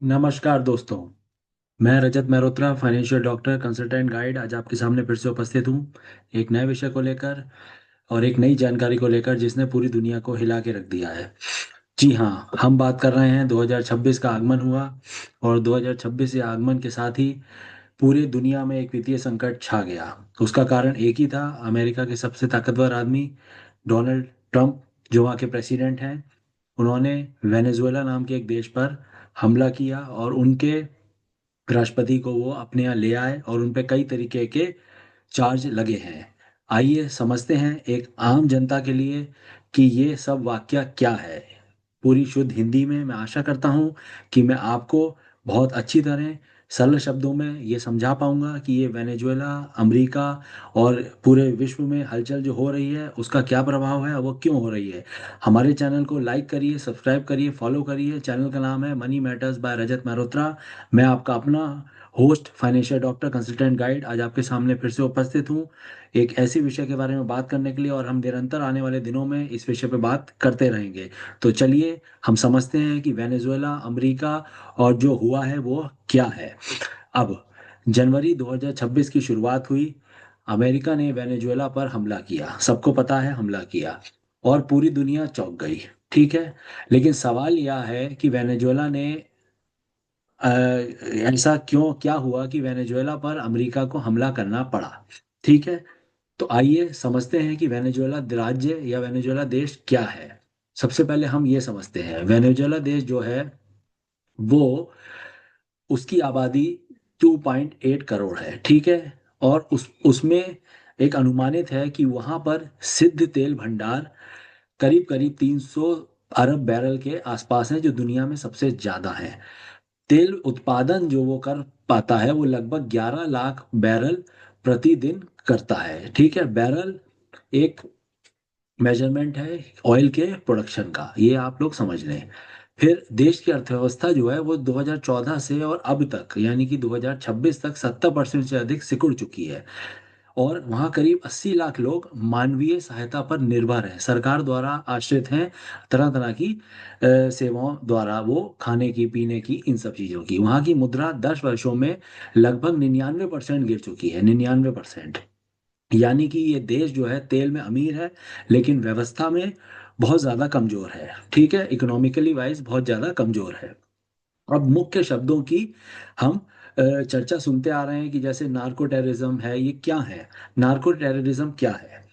नमस्कार दोस्तों। मैं Rajat Mehrotra, financial doctor, consultant guide, आज आपके सामने फिर से उपस्थित हूँ एक नए विषय को लेकर और एक नई जानकारी को लेकर जिसने पूरी दुनिया को हिला के रख दिया है। जी हाँ, हम बात कर रहे हैं 2026 का आगमन हुआ और 2026 के आगमन के साथ ही पूरी दुनिया में एक वित्तीय संकट छा गया। उसका कारण एक ही था, अमेरिका के सबसे ताकतवर आदमी डोनाल्ड ट्रंप, जो वहाँ के प्रेसिडेंट हैं। उन्होंने वेनेजुएला नाम के एक देश पर हमला किया और उनके राष्ट्रपति को वो अपने यहाँ ले आए और उन पे कई तरीके के चार्ज लगे हैं। आइए समझते हैं एक आम जनता के लिए कि ये सब वाकया क्या है। पूरी शुद्ध हिंदी में मैं आशा करता हूँ कि मैं आपको बहुत अच्छी तरह सरल शब्दों में ये समझा पाऊंगा कि ये वेनेजुएला, अमेरिका और पूरे विश्व में हलचल जो हो रही है उसका क्या प्रभाव है और वो क्यों हो रही है। हमारे चैनल को लाइक करिए, सब्सक्राइब करिए, फॉलो करिए। चैनल का नाम है मनी मैटर्स बाय रजत मेहरोत्रा। मैं आपका अपना host, financial doctor, consultant guide, आज आपके सामने फिर से उपस्थित हूँ एक ऐसी विषय के बारे में बात करने के लिए, और हम निरंतर आने वाले दिनों में इस विषय पर बात करते रहेंगे। तो चलिए हम समझते हैं कि वेनेजुएला, अमेरिका और जो हुआ है वो क्या है। अब जनवरी 2026 की शुरुआत हुई। अमेरिका ने वेनेजुएला पर हमला किया, सबको पता है हमला किया, और पूरी दुनिया चौंक गई। ठीक है, लेकिन सवाल यह है कि वेनेजुएला ने ऐसा क्यों, क्या हुआ कि वेनेजुएला पर अमेरिका को हमला करना पड़ा। ठीक है, तो आइए समझते हैं कि वेनेजुएला राज्य या वेनेजुएला देश क्या है। सबसे पहले हम ये समझते हैं वेनेजुएला देश जो है वो, उसकी आबादी 2.8 करोड़ है। ठीक है, और उसमें एक अनुमानित है कि वहां पर सिद्ध तेल भंडार करीब करीब 300 अरब बैरल के आसपास हैं, जो दुनिया में सबसे ज्यादा है। तेल उत्पादन जो वो कर पाता है वो लगभग 11 लाख बैरल प्रतिदिन करता है। ठीक है, बैरल एक मेजरमेंट है ऑयल के प्रोडक्शन का, ये आप लोग समझ लें। फिर देश की अर्थव्यवस्था जो है वो 2014 से और अब तक यानी कि 2026 तक 70% से अधिक सिकुड़ चुकी है। और वहाँ करीब 80 लाख लोग मानवीय सहायता पर निर्भर हैं, सरकार द्वारा आश्रित हैं, तरह तरह की सेवाओं द्वारा, वो खाने की, पीने की, इन सब चीज़ों की। वहाँ की मुद्रा 10 वर्षों में लगभग 99% गिर चुकी है, 99%। यानी कि ये देश जो है तेल में अमीर है लेकिन व्यवस्था में बहुत ज़्यादा कमज़ोर है। ठीक है, इकोनॉमिकली वाइज बहुत ज़्यादा कमज़ोर है। अब मुख्य शब्दों की हम चर्चा सुनते आ रहे हैं कि जैसे नार्को टेररिज्म है, ये क्या है। नार्को टेररिज्म क्या है?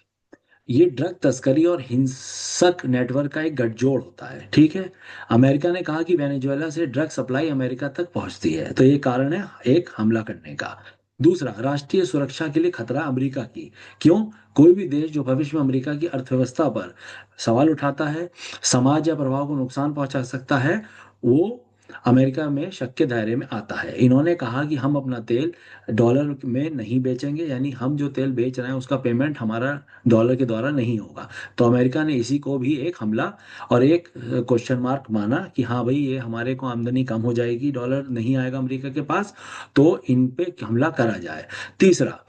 ये ड्रग तस्करी और हिंसक नेटवर्क का एक गठजोड़ होता है। ठीक है, अमेरिका ने कहा कि वेनेजुएला से ड्रग सप्लाई अमेरिका तक पहुंचती है, तो ये कारण है एक हमला करने का। दूसरा, राष्ट्रीय सुरक्षा के लिए खतरा अमेरिका की। क्यों? कोई भी देश जो भविष्य में अमेरिका की अर्थव्यवस्था पर सवाल उठाता है, समाज या प्रभाव को नुकसान पहुंचा सकता है, वो अमेरिका में शक के दायरे में आता है। इन्होंने कहा कि हम अपना तेल डॉलर में नहीं बेचेंगे, यानी हम जो तेल बेच रहे हैं उसका पेमेंट हमारा डॉलर के द्वारा नहीं होगा। तो अमेरिका ने इसी को भी एक हमला और एक क्वेश्चन मार्क माना कि हाँ भाई, ये हमारे को आमदनी कम हो जाएगी, डॉलर नहीं आएगा अमेरिका के पास, तो इन पे हमला करा जाए। तीसरा,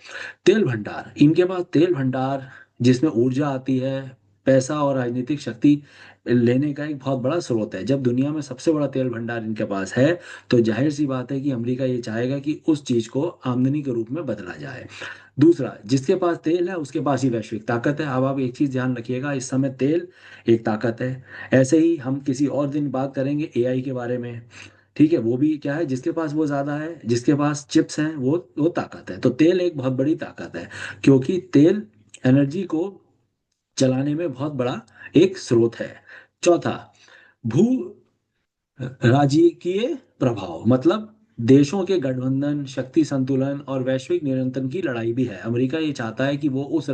तेल भंडार। इनके पास तेल भंडार जिसमें ऊर्जा आती है, पैसा और राजनीतिक शक्ति लेने का एक बहुत बड़ा स्रोत है। जब दुनिया में सबसे बड़ा तेल भंडार इनके पास है, तो जाहिर सी बात है कि अमेरिका ये चाहेगा कि उस चीज को आमदनी के रूप में बदला जाए। दूसरा, जिसके पास तेल है उसके पास ही वैश्विक ताकत है। अब आप एक चीज ध्यान रखिएगा, इस समय तेल एक ताकत है। ऐसे ही हम किसी और दिन बात करेंगे एआई के बारे में। ठीक है, वो भी क्या है, जिसके पास वो ज्यादा है, जिसके पास चिप्स हैं, वो ताकत है। तो तेल एक बहुत बड़ी ताकत है, क्योंकि तेल एनर्जी को चलाने में बहुत बड़ा एक स्रोत है। चौथा, भू राजकीय प्रभाव, मतलब देशों के गठबंधन, शक्ति संतुलन और वैश्विक नियंत्रण की लड़ाई भी है। अमेरिका ये चाहता है कि वो उस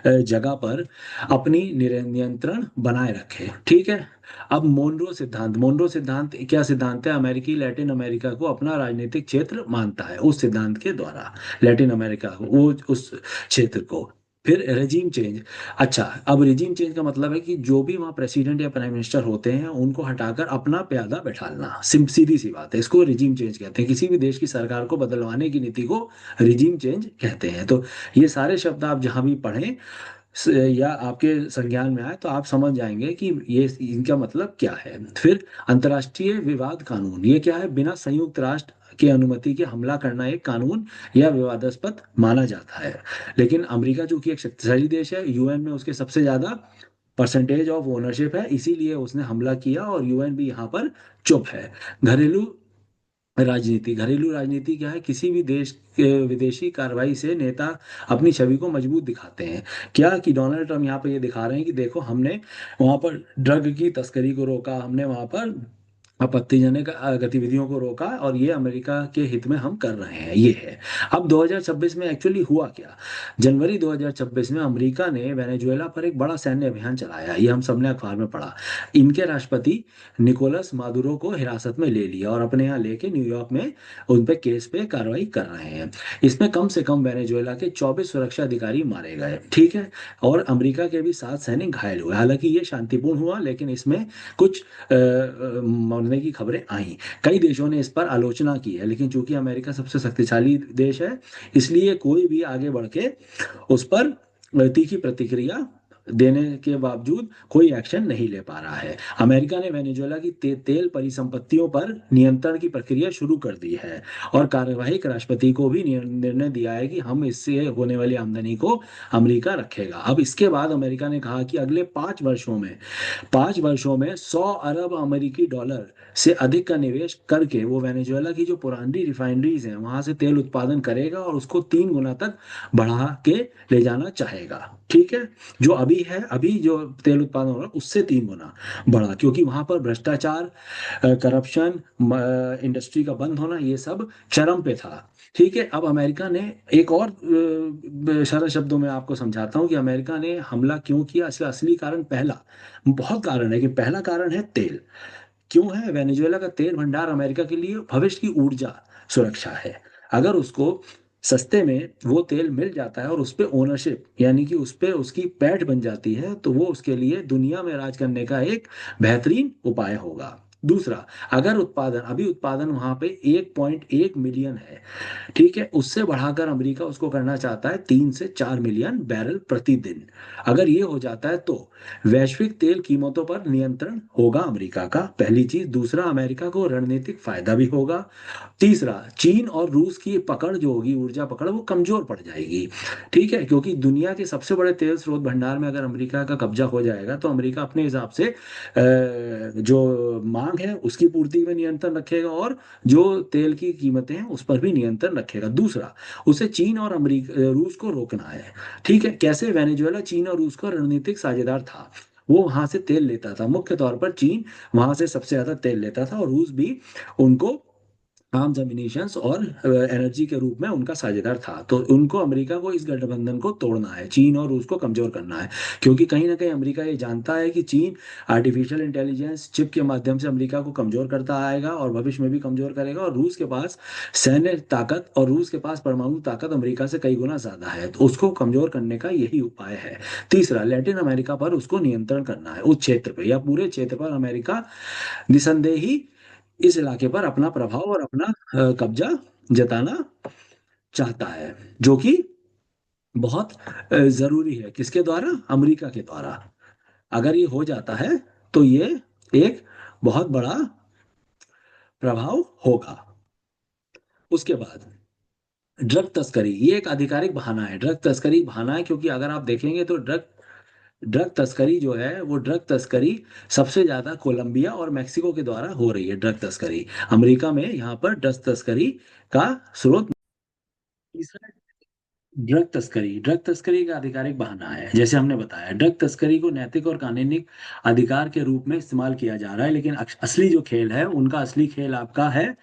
जगह पर अपनी नियंत्रण बनाए रखे। ठीक है, अब मोनरो सिद्धांत। मोनरो सिद्धांत क्या सिद्धांत है? अमेरिकी लैटिन अमेरिका को अपना राजनीतिक क्षेत्र मानता है, उस सिद्धांत के द्वारा लैटिन अमेरिका को, वो उस क्षेत्र को। फिर रेजिम चेंज। अच्छा, अब रेजिम चेंज का मतलब है कि जो भी वहाँ प्रेसिडेंट या प्राइम मिनिस्टर होते हैं उनको हटाकर अपना प्यादा बैठालना। सीधी सी बात है, इसको रिजीम चेंज कहते हैं। किसी भी देश की सरकार को बदलवाने की नीति को रिजीम चेंज कहते हैं। तो ये सारे शब्द आप जहां भी पढ़ें, या आपके संज्ञान में आए तो आप समझ जाएंगे कि ये इनका मतलब क्या है। फिर अंतर्राष्ट्रीय विवाद कानून, ये क्या है? बिना संयुक्त राष्ट्र की अनुमति के हमला करना एक कानून या विवादास्पद माना जाता है। लेकिन अमेरिका चूंकि एक शक्तिशाली देश है, यूएन में उसके सबसे ज्यादा परसेंटेज ऑफ ओनरशिप है, इसीलिए उसने हमला किया और यूएन भी यहाँ पर चुप है। घरेलू राजनीति, घरेलू राजनीति क्या है? किसी भी देश के विदेशी कार्रवाई से नेता अपनी छवि को मजबूत दिखाते हैं। क्या कि डोनाल्ड ट्रम्प यहाँ पर ये दिखा रहे हैं कि देखो, हमने वहां पर ड्रग की तस्करी को रोका, हमने वहां पर आपत्तिजनक गतिविधियों को रोका, और ये अमेरिका के हित में हम कर रहे हैं, ये है। अब 2026 में एक्चुअली हुआ क्या? जनवरी 2026 में अमेरिका ने वेनेजुएला पर एक बड़ा सैन्य अभियान चलाया, ये हम सबने अखबार में पढ़ा। इनके राष्ट्रपति निकोलस मादुरो को हिरासत में ले लिया और अपने यहाँ लेके न्यूयॉर्क में उन पे केस पे कार्रवाई कर रहे हैं। इसमें कम से कम वेनेजुएला के 24 सुरक्षा अधिकारी मारे गए, ठीक है, और अमेरिका के भी 7 सैनिक घायल हुए। हालांकि ये शांतिपूर्ण हुआ, लेकिन इसमें कुछ मरने की खबरें आई। कई देशों ने इस पर आलोचना की है, लेकिन चूंकि अमेरिका सबसे शक्तिशाली देश है, इसलिए कोई भी आगे बढ़ के उस पर तीखी प्रतिक्रिया देने के बावजूद कोई एक्शन नहीं ले पा रहा है। अमेरिका ने वेनेजुएला की तेल परिसंपत्तियों पर नियंत्रण की प्रक्रिया शुरू कर दी है, और कार्यवाहक राष्ट्रपति को भी निर्णय दिया है कि हम इससे होने वाली आमदनी को अमेरिका रखेगा। अब इसके बाद अमेरिका ने कहा कि अगले 5 वर्षों में 100 अरब अमेरिकी डॉलर से अधिक का निवेश करके वो वेनेजुएला की जो पुरानी रिफाइनरीज हैं वहां से तेल उत्पादन करेगा और उसको 3 गुना तक बढ़ा के ले जाना चाहेगा, ठीक है। जो अभी है, अभी जो तेल उत्पादन हो रहा है उससे 3 गुना बढ़ा, क्योंकि वहां पर भ्रष्टाचार, करप्शन, इंडस्ट्री का बंद होना, ये सब चरम पे था, ठीक है। अब अमेरिका ने एक और सरल शब्दों में आपको समझाता हूँ कि अमेरिका ने हमला क्यों किया। इसका असली कारण, पहला, बहुत कारण है कि पहला कारण है तेल। क्यों है? वेनेजुएला का तेल भंडार अमेरिका के लिए भविष्य की ऊर्जा सुरक्षा है। अगर उसको सस्ते में वो तेल मिल जाता है और उस पे ओनरशिप, यानी कि उस पे उसकी पैठ बन जाती है, तो वो उसके लिए दुनिया में राज करने का एक बेहतरीन उपाय होगा। दूसरा, अगर उत्पादन, अभी उत्पादन वहां पे 1.1 मिलियन है, ठीक है, उससे बढ़ाकर अमेरिका उसको करना चाहता है 3 से 4 मिलियन बैरल प्रतिदिन। अगर ये हो जाता है तो वैश्विक तेल कीमतों पर नियंत्रण होगा अमेरिका का, पहली चीज। दूसरा, अमेरिका को रणनीतिक फायदा भी होगा। तीसरा, चीन और रूस की पकड़ जो होगी, ऊर्जा पकड़, वो कमजोर पड़ जाएगी, ठीक है, क्योंकि दुनिया के सबसे बड़े तेल स्रोत भंडार में अगर अमेरिका का कब्जा हो जाएगा तो अमेरिका अपने हिसाब से जो मांग है उसकी पूर्ति में नियंत्रण रखेगा, और जो तेल की कीमतें हैं उस पर भी नियंत्रण रखेगा। दूसरा, उसे चीन और अमेरिका, रूस को रोकना है, ठीक है। कैसे? वेनेजुएला चीन और रूस का रणनीतिक साझेदार था। वो वहां से तेल लेता था, मुख्य तौर पर चीन वहां से सबसे ज्यादा तेल लेता था, और रूस भी उनको आर्म्स एमिनिशंस और एनर्जी के रूप में उनका साझेदार था। तो उनको, अमेरिका को इस गठबंधन को तोड़ना है, चीन और रूस को कमजोर करना है, क्योंकि कहीं ना कहीं अमेरिका ये जानता है कि चीन आर्टिफिशियल इंटेलिजेंस चिप के माध्यम से अमेरिका को कमजोर करता आएगा और भविष्य में भी कमजोर करेगा, और रूस के पास सैन्य ताकत और रूस के पास परमाणु ताकत अमेरिका से कई गुना ज्यादा है, तो उसको कमजोर करने का यही उपाय है। तीसरा, लैटिन अमेरिका पर उसको नियंत्रण करना है, उस क्षेत्र पर या पूरे क्षेत्र पर अमेरिका निसंदेह ही इस इलाके पर अपना प्रभाव और अपना कब्जा जताना चाहता है, जो कि बहुत जरूरी है। किसके द्वारा? अमेरिका के द्वारा। अगर ये हो जाता है तो ये एक बहुत बड़ा प्रभाव होगा। उसके बाद ड्रग तस्करी, ये एक आधिकारिक बहाना है, ड्रग तस्करी बहाना है, क्योंकि अगर आप देखेंगे तो ड्रग ड्रग तस्करी जो है, वो ड्रग तस्करी सबसे ज्यादा कोलंबिया और मेक्सिको के द्वारा हो रही है, ड्रग तस्करी। अमेरिका में यहाँ पर ड्रग तस्करी का स्रोत। तीसरा, ड्रग तस्करी का आधिकारिक बहाना है। जैसे हमने बताया, ड्रग तस्करी को नैतिक और कानूनी अधिकार के रूप में इस्तेमाल किया जा रहा है, लेकिन असली जो खेल है, उनका असली खेल आपका है,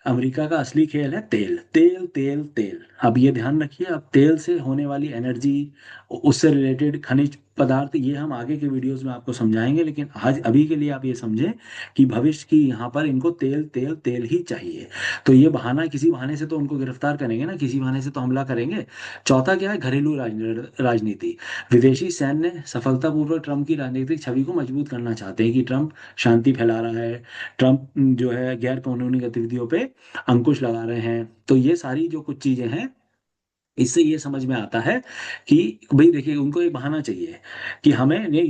अमेरिका का असली खेल है तेल, तेल, तेल, तेल। अब ये ध्यान रखिए, अब तेल से होने वाली एनर्जी, उससे रिलेटेड खनिज पदार्थ, ये हम आगे के वीडियोस में आपको समझाएंगे, लेकिन आज अभी के लिए आप ये समझें कि भविष्य की यहाँ पर इनको तेल, तेल, तेल ही चाहिए। तो ये बहाना, किसी बहाने से तो उनको गिरफ्तार करेंगे ना, किसी बहाने से तो हमला करेंगे। चौथा क्या है? घरेलू राजनीति। विदेशी सैन्य सफलतापूर्वक ट्रंप की राजनीतिक छवि को मजबूत करना चाहते हैं कि ट्रंप शांति फैला रहा है, ट्रंप जो है गैर कानूनी गतिविधियों पे अंकुश लगा रहे हैं। तो ये सारी जो कुछ चीजें हैं, इससे ये समझ में आता है कि भाई देखिए, उनको एक बहाना चाहिए कि हमें ने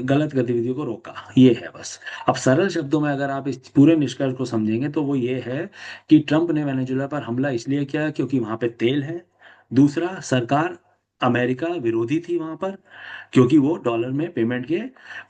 गलत गतिविधियों को रोका, ये है बस। अब सरल शब्दों में अगर आप इस पूरे निष्कर्ष को समझेंगे तो वो ये है कि ट्रंप ने वेनेजुएला पर हमला इसलिए किया क्योंकि वहां पे तेल है। दूसरा, सरकार अमेरिका विरोधी थी वहां पर, क्योंकि वो डॉलर में पेमेंट के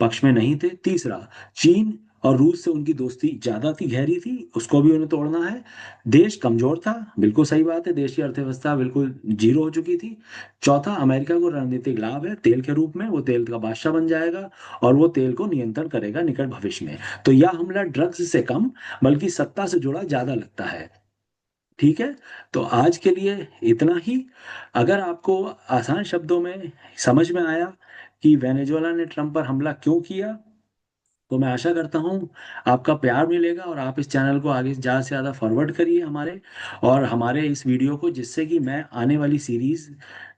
पक्ष में नहीं थे। तीसरा, चीन और रूस से उनकी दोस्ती ज्यादा थी, गहरी थी, उसको भी उन्हें तोड़ना है। देश कमजोर था, बिल्कुल सही बात है, देश की अर्थव्यवस्था बिल्कुल जीरो हो चुकी थी। चौथा, अमेरिका को रणनीतिक लाभ है तेल के रूप में, वो तेल का बादशाह बन जाएगा और वो तेल को नियंत्रण करेगा निकट भविष्य में। तो यह हमला ड्रग्स से कम बल्कि सत्ता से जुड़ा ज्यादा लगता है। ठीक है, तो आज के लिए इतना ही। अगर आपको आसान शब्दों में समझ में आया कि वेनेजुएला ने ट्रंप पर हमला क्यों किया, तो मैं आशा करता हूँ आपका प्यार मिलेगा और आप इस चैनल को आगे ज़्यादा से ज़्यादा फॉरवर्ड करिए हमारे, और हमारे इस वीडियो को, जिससे कि मैं आने वाली सीरीज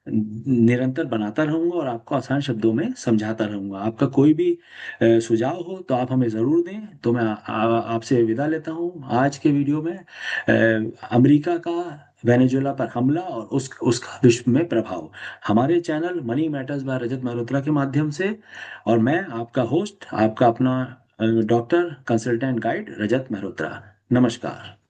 निरंतर बनाता रहूंगा और आपको आसान शब्दों में समझाता रहूंगा। आपका कोई भी सुझाव हो तो आप हमें ज़रूर दें। तो मैं आपसे विदा लेता हूँ आज के वीडियो में। अमेरिका का वेनेजुएला पर हमला और उसका विश्व में प्रभाव, हमारे चैनल मनी मैटर्स बाय रजत मल्होत्रा के माध्यम से। और मैं आपका होस्ट, आपका अपना डॉक्टर कंसल्टेंट गाइड रजत मल्होत्रा। नमस्कार।